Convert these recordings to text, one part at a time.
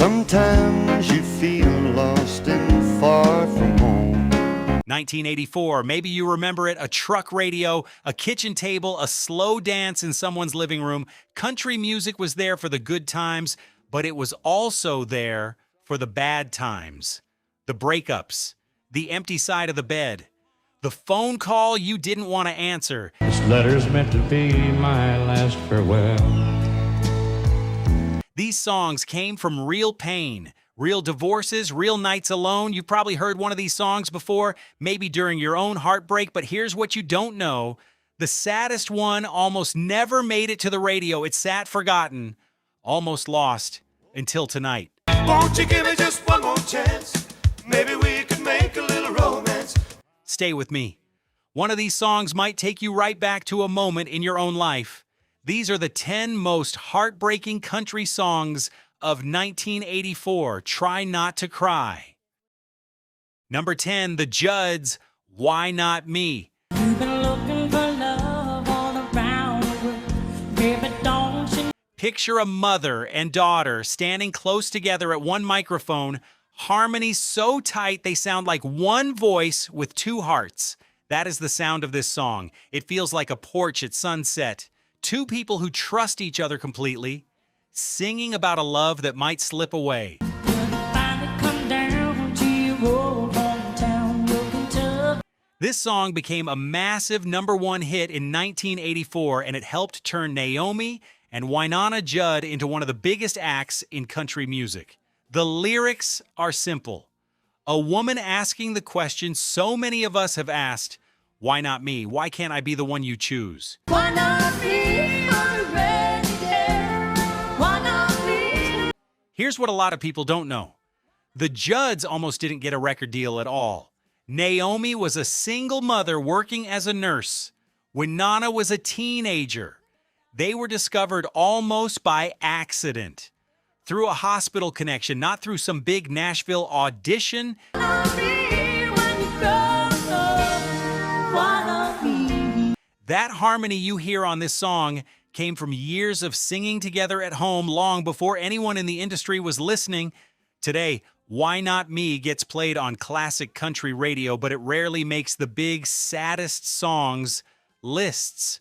Sometimes you feel lost and far from home. 1984, maybe you remember it, a truck radio, a kitchen table, a slow dance in someone's living room. Country music was there for the good times, but it was also there for the bad times. The breakups, the empty side of the bed, the phone call you didn't want to answer. This letter's meant to be my last farewell. These songs came from real pain, real divorces, real nights alone. You've probably heard one of these songs before, maybe during your own heartbreak, but here's what you don't know. The saddest one almost never made it to the radio. It sat forgotten, almost lost, until tonight. Won't you give me just one more chance? Maybe we could make a little romance. Stay with me. One of these songs might take you right back to a moment in your own life. These are the 10 most heartbreaking country songs of 1984. Try Not to Cry. Number 10, the Judds, Why Not Me? You've been looking for love all around the world, baby, don't you? Picture a mother and daughter standing close together at one microphone, harmony so tight they sound like one voice with two hearts. That is the sound of this song. It feels like a porch at sunset. Two people who trust each other completely, singing about a love that might slip away. This song became a massive #1 hit in 1984, and it helped turn Naomi and Wynonna Judd into one of the biggest acts in country music. The lyrics are simple. A woman asking the question so many of us have asked, why not me? Why can't I be the one you choose? Why not me? Already there. Why not me? Here's what a lot of people don't know. The Judds almost didn't get a record deal at all. Naomi was a single mother working as a nurse. Wynonna was a teenager. They were discovered almost by accident. Through a hospital connection, not through some big Nashville audition. Why not me when you go? Why not me? That harmony you hear on this song came from years of singing together at home long before anyone in the industry was listening. Today, Why Not Me gets played on classic country radio, but it rarely makes the big, saddest songs lists.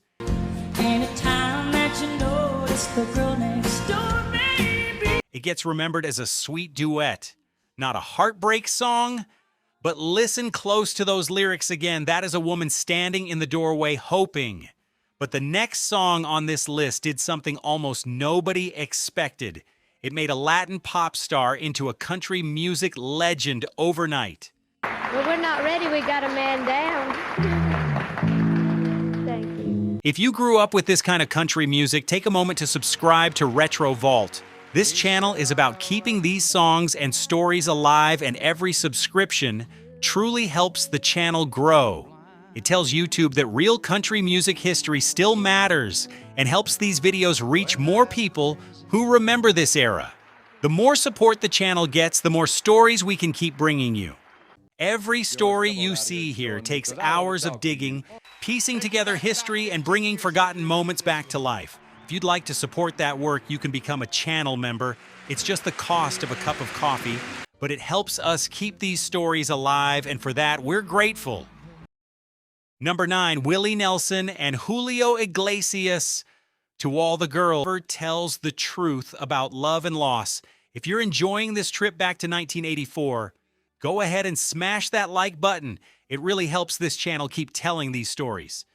Anytime that you notice the girl next door, baby. It gets remembered as a sweet duet, not a heartbreak song. But listen close to those lyrics again. That is a woman standing in the doorway hoping. But the next song on this list did something almost nobody expected. It made a Latin pop star into a country music legend overnight. Well, we're not ready. We got a man down. Thank you. If you grew up with this kind of country music, take a moment to subscribe to Retro Vault. This channel is about keeping these songs and stories alive, and every subscription truly helps the channel grow. It tells YouTube that real country music history still matters and helps these videos reach more people who remember this era. The more support the channel gets, the more stories we can keep bringing you. Every story you see here takes hours of digging, piecing together history, and bringing forgotten moments back to life. If you'd like to support that work, you can become a channel member. It's just the cost of a cup of coffee, but it helps us keep these stories alive, and for that, we're grateful. Number 9, Willie Nelson and Julio Iglesias, To All the Girls, tells the truth about love and loss. If you're enjoying this trip back to 1984, go ahead and smash that like button. It really helps this channel keep telling these stories.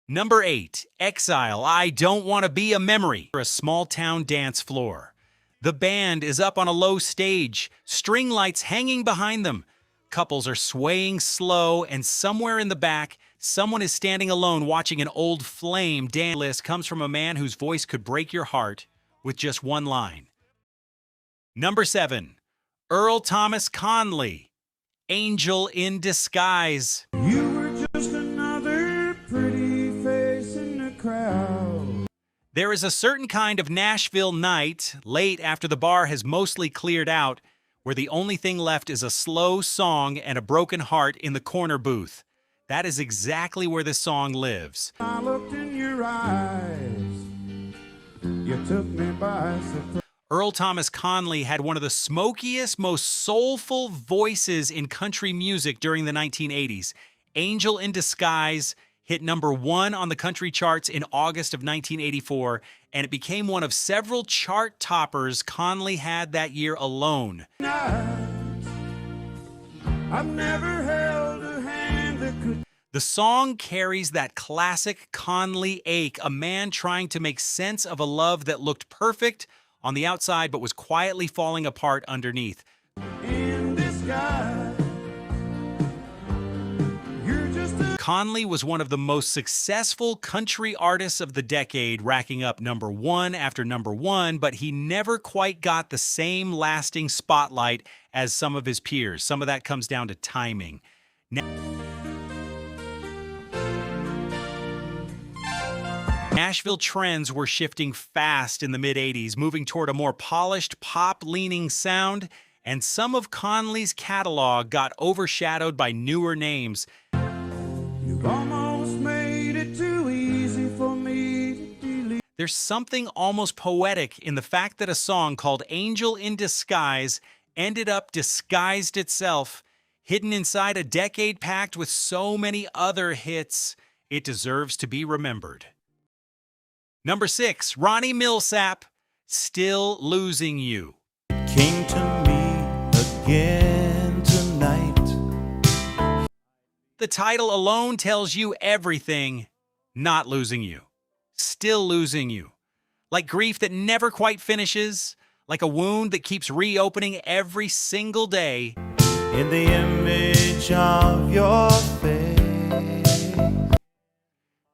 Number 8, Exile, I Don't Want to Be a Memory. For a small-town dance floor. The band is up on a low stage, string lights hanging behind them. Couples are swaying slow, and somewhere in the back, someone is standing alone watching an old flame dance. List comes from a man whose voice could break your heart with just one line. Number 7, Earl Thomas Conley, Angel in Disguise. You were just another pretty face in the crowd. There is a certain kind of Nashville night, late after the bar has mostly cleared out, where the only thing left is a slow song and a broken heart in the corner booth. That is exactly where this song lives. I looked in your eyes. You took me by surprise. Earl Thomas Conley had one of the smokiest, most soulful voices in country music during the 1980s. Angel in Disguise hit #1 on the country charts in August of 1984, and it became one of several chart toppers Conley had that year alone. I've never held a hand that could. The song carries that classic Conley ache, a man trying to make sense of a love that looked perfect on the outside but was quietly falling apart underneath. In disguise. You're just a Conley was one of the most successful country artists of the decade, racking up #1 after #1, but he never quite got the same lasting spotlight as some of his peers. Some of that comes down to timing. Nashville trends were shifting fast in the mid-'80s, moving toward a more polished, pop-leaning sound, and some of Conley's catalog got overshadowed by newer names. You've almost made it too easy for me to delete. There's something almost poetic in the fact that a song called Angel in Disguise ended up disguised itself, hidden inside a decade packed with so many other hits. It deserves to be remembered. #6, Ronnie Milsap, Still Losing You. Came to me again tonight. The title alone tells you everything. Not losing you. Still losing you. Like grief that never quite finishes, like a wound that keeps reopening every single day. In the image of your face.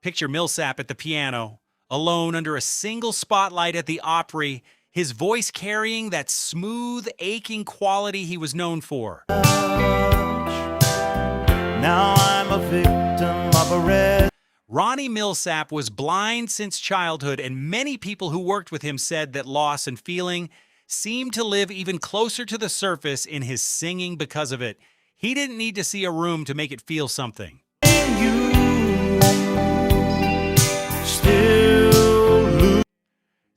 Picture Milsap at the piano, alone under a single spotlight at the Opry, his voice carrying that smooth, aching quality he was known for. Now I'm a victim of a red. Ronnie Milsap was blind since childhood, and many people who worked with him said that loss and feeling seemed to live even closer to the surface in his singing because of it. He didn't need to see a room to make it feel something.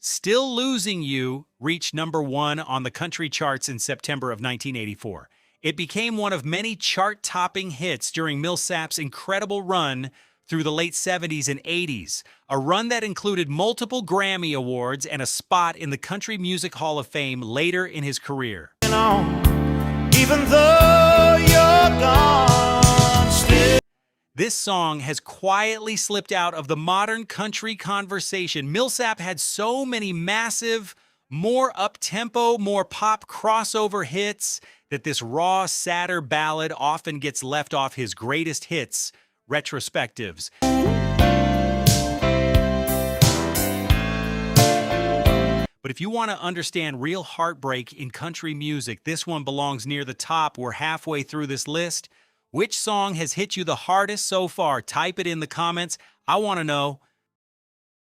Still Losing You reached #1 on the country charts in September of 1984. It became one of many chart-topping hits during Milsap's incredible run through the late 70s and 80s, a run that included multiple Grammy Awards and a spot in the Country Music Hall of Fame later in his career. Even though you're gone, still. This song has quietly slipped out of the modern country conversation. Milsap had so many massive, more up-tempo, more pop crossover hits that this raw, sadder ballad often gets left off his greatest hits retrospectives. But if you want to understand real heartbreak in country music, this one belongs near the top. We're halfway through this list. Which song has hit you the hardest so far? Type it in the comments. I want to know.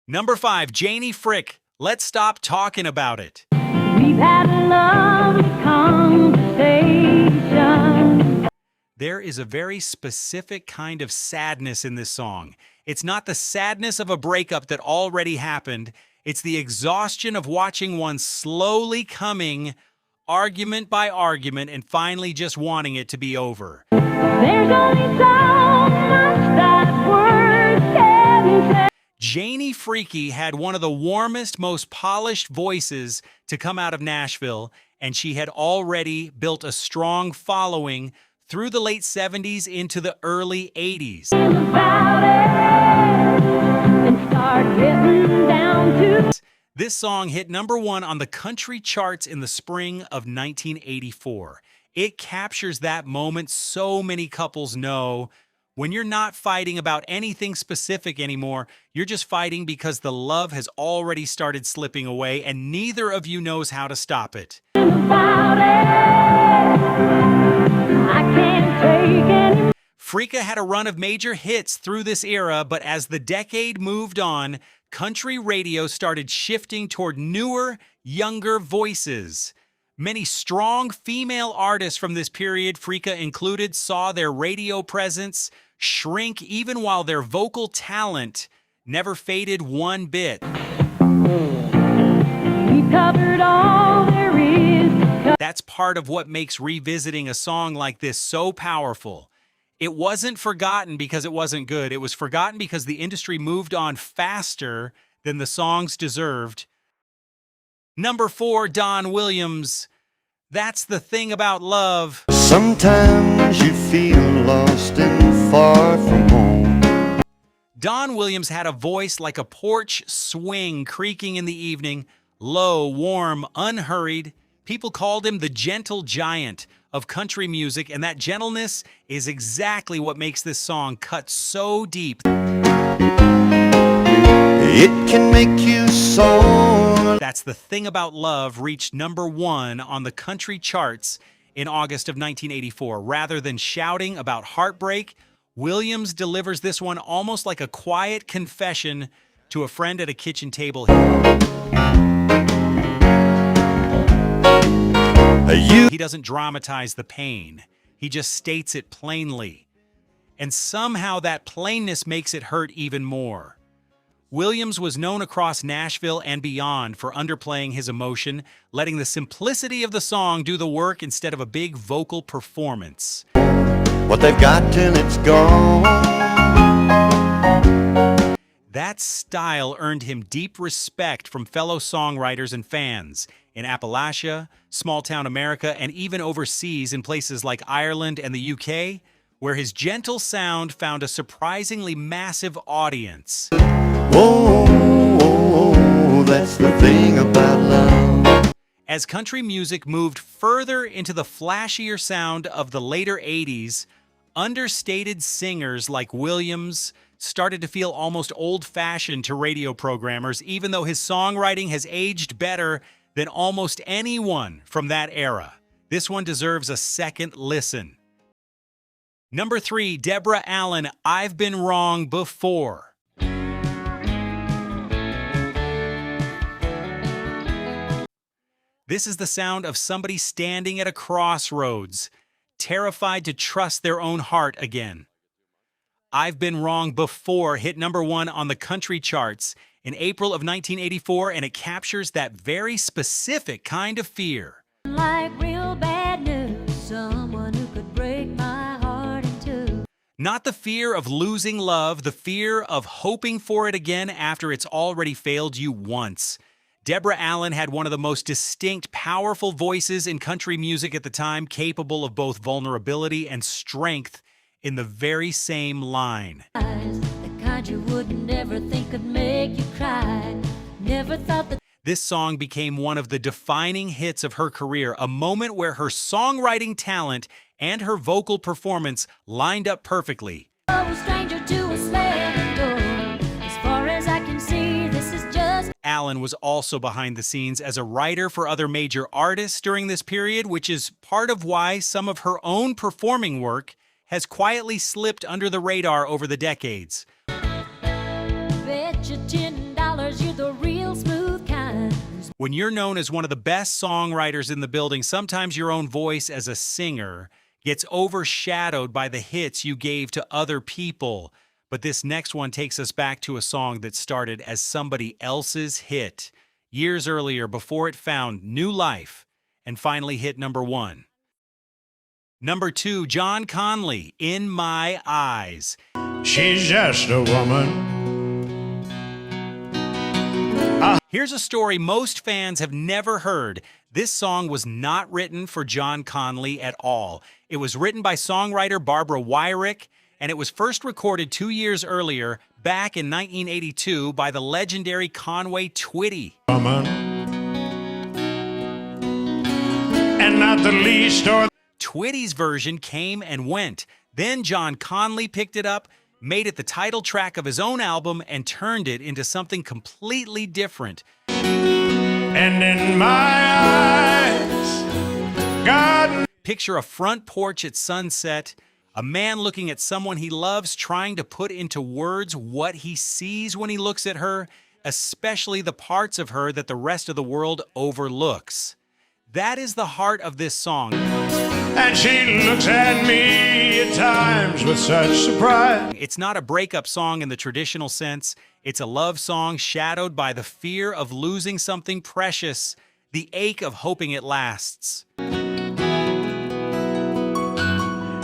#5, Janie Fricke, Let's Stop Talking About It. We've had a lovely conversation. There is a very specific kind of sadness in this song. It's not the sadness of a breakup that already happened. It's the exhaustion of watching one slowly coming, argument by argument, and finally just wanting it to be over. There's only so much that words can say. Janie Fricke had one of the warmest, most polished voices to come out of Nashville, and she had already built a strong following through the late 70s into the early 80s. About it and start getting down to. This song hit #1 on the country charts in the spring of 1984. It captures that moment so many couples know. When you're not fighting about anything specific anymore, you're just fighting because the love has already started slipping away and neither of you knows how to stop it. About it, I can't take any. Fricke had a run of major hits through this era, but as the decade moved on, country radio started shifting toward newer, younger voices. Many strong female artists from this period, Fricke included, saw their radio presence shrink even while their vocal talent never faded one bit. We've covered all there is. That's part of what makes revisiting a song like this so powerful. It wasn't forgotten because it wasn't good. It was forgotten because the industry moved on faster than the songs deserved. Number 4, Don Williams. That's the Thing About Love. Sometimes you feel lost and far from home. Don Williams had a voice like a porch swing creaking in the evening, low, warm, unhurried. People called him the gentle giant of country music, and that gentleness is exactly what makes this song cut so deep. It can make you so. That's the Thing About Love reached number 1 on the country charts in August of 1984. Rather than shouting about heartbreak, Williams delivers this one almost like a quiet confession to a friend at a kitchen table. He doesn't dramatize the pain. He just states it plainly. And somehow that plainness makes it hurt even more. Williams was known across Nashville and beyond for underplaying his emotion, letting the simplicity of the song do the work instead of a big vocal performance. What they've got till it's gone. That style earned him deep respect from fellow songwriters and fans in Appalachia, small-town America, and even overseas in places like Ireland and the UK, where his gentle sound found a surprisingly massive audience. Whoa, whoa, whoa, that's the thing about love. As country music moved further into the flashier sound of the later 80s, understated singers like Williams started to feel almost old-fashioned to radio programmers, even though his songwriting has aged better than almost anyone from that era. This one deserves a second listen. Number 3, Deborah Allen, I've Been Wrong Before. This is the sound of somebody standing at a crossroads, terrified to trust their own heart again. I've Been Wrong Before hit number 1 on the country charts in April of 1984, and it captures that very specific kind of fear. Like real bad news, someone who could break my heart in two. Not the fear of losing love, the fear of hoping for it again after it's already failed you once. Deborah Allen had one of the most distinct, powerful voices in country music at the time, capable of both vulnerability and strength in the very same line. The kind you would never think could make you cry. Never thought that. This song became one of the defining hits of her career, a moment where her songwriting talent and her vocal performance lined up perfectly. A stranger to a sliding door. As far as I can see, this is just. Allen was also behind the scenes as a writer for other major artists during this period, which is part of why some of her own performing work has quietly slipped under the radar over the decades. Bet you $10 you're the real smooth kind. When you're known as one of the best songwriters in the building, sometimes your own voice as a singer gets overshadowed by the hits you gave to other people. But this next one takes us back to a song that started as somebody else's hit years earlier before it found new life and finally hit number 1. Number 2, John Conley, In My Eyes. She's just a woman. Here's a story most fans have never heard. This song was not written for John Conley at all. It was written by songwriter Barbara Wyrick, and it was first recorded 2 years earlier, back in 1982, by the legendary Conway Twitty. Woman. And not the least or. Twitty's version came and went. Then John Conley picked it up, made it the title track of his own album, and turned it into something completely different. And in my eyes, God. Picture a front porch at sunset, a man looking at someone he loves, trying to put into words what he sees when he looks at her, especially the parts of her that the rest of the world overlooks. That is the heart of this song. And she looks at me at times with such surprise. It's not a breakup song in the traditional sense. It's a love song shadowed by the fear of losing something precious, the ache of hoping it lasts.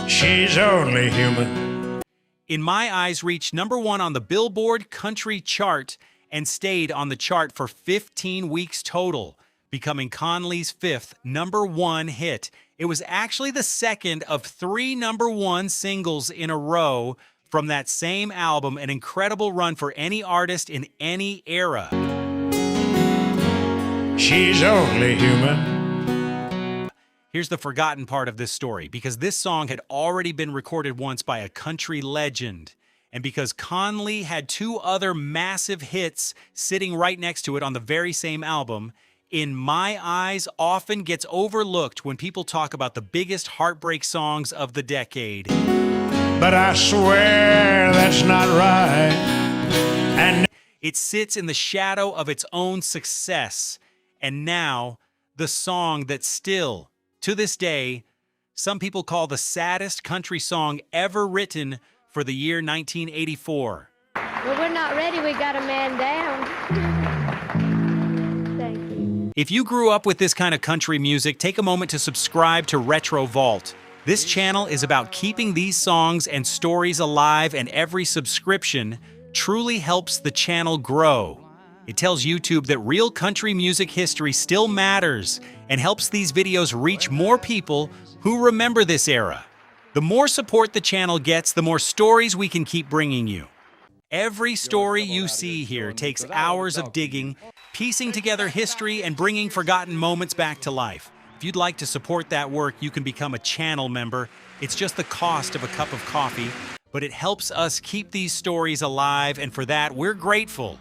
She's only human. In My Eyes reached #1 on the Billboard Country Chart and stayed on the chart for 15 weeks total, becoming Conlee's 5th #1 hit. It was actually the second of 3 #1 singles in a row from that same album, an incredible run for any artist in any era. She's only human. Here's the forgotten part of this story, because this song had already been recorded once by a country legend, and because Conley had 2 other massive hits sitting right next to it on the very same album, In My Eyes often gets overlooked when people talk about the biggest heartbreak songs of the decade. But I swear that's not right. And it sits in the shadow of its own success, and now the song that still, to this day, some people call the saddest country song ever written for the year 1984. Well, we're not ready. We got a man down. Thank you. If you grew up with this kind of country music, take a moment to subscribe to Retro Vault. This channel is about keeping these songs and stories alive, and every subscription truly helps the channel grow. It tells YouTube that real country music history still matters and helps these videos reach more people who remember this era. The more support the channel gets, the more stories we can keep bringing you. Every story you see here takes hours of digging, piecing together history, and bringing forgotten moments back to life. If you'd like to support that work, you can become a channel member. It's just the cost of a cup of coffee, but it helps us keep these stories alive, and for that, we're grateful.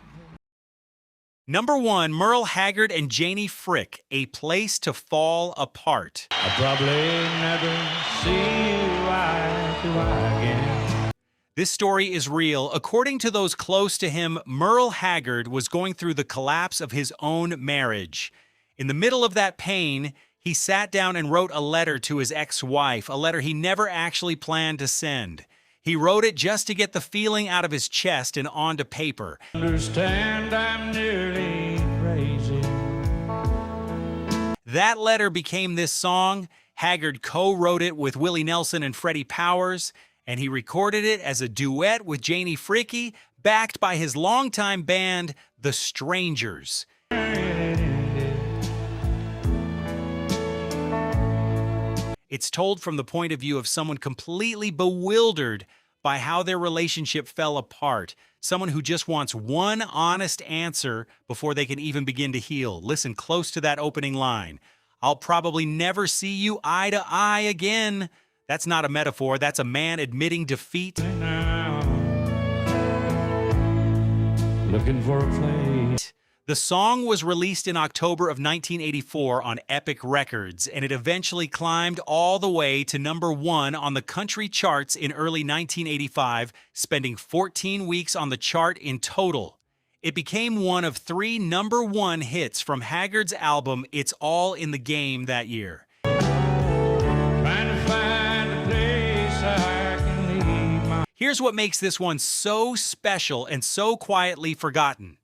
#1, Merle Haggard and Janie Fricke, A Place to Fall Apart. I'll probably never see you eye to eye again. This story is real. According to those close to him, Merle Haggard was going through the collapse of his own marriage. In the middle of that pain, he sat down and wrote a letter to his ex-wife, a letter he never actually planned to send. He wrote it just to get the feeling out of his chest and onto paper. Understand I'm nearly crazy. That letter became this song. Haggard co-wrote it with Willie Nelson and Freddie Powers, and he recorded it as a duet with Janie Fricke, backed by his longtime band, The Strangers. It's told from the point of view of someone completely bewildered by how their relationship fell apart, someone who just wants one honest answer before they can even begin to heal. Listen close to that opening line. I'll probably never see you eye to eye again. That's not a metaphor. That's a man admitting defeat. Looking for a place. The song was released in October of 1984 on Epic Records, and it eventually climbed all the way to #1 on the country charts in early 1985, spending 14 weeks on the chart in total. It became one of 3 #1 hits from Haggard's album It's All in the Game that year. Trying to find a place I can leave my... Here's what makes this one so special and so quietly forgotten.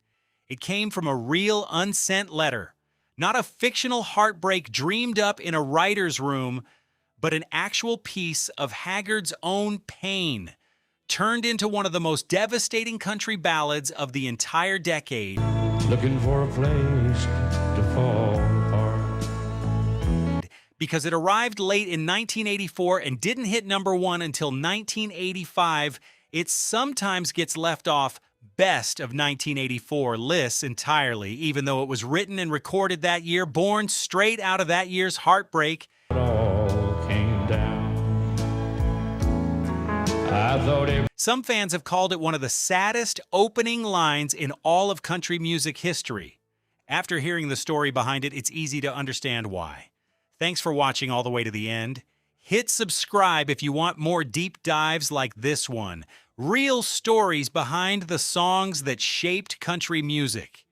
It came from a real unsent letter, not a fictional heartbreak dreamed up in a writer's room, but an actual piece of Haggard's own pain, turned into one of the most devastating country ballads of the entire decade. Looking for a place to fall apart. Because it arrived late in 1984 and didn't hit #1 until 1985, it sometimes gets left off best of 1984 lists entirely, even though it was written and recorded that year, born straight out of that year's Heartbreak. It all came down. I thought it... Some fans have called it one of the saddest opening lines in all of country music history. After hearing the story behind it, it's easy to understand why. Thanks for watching all the way to the end. Hit subscribe if you want more deep dives like this one. Real stories behind the songs that shaped country music.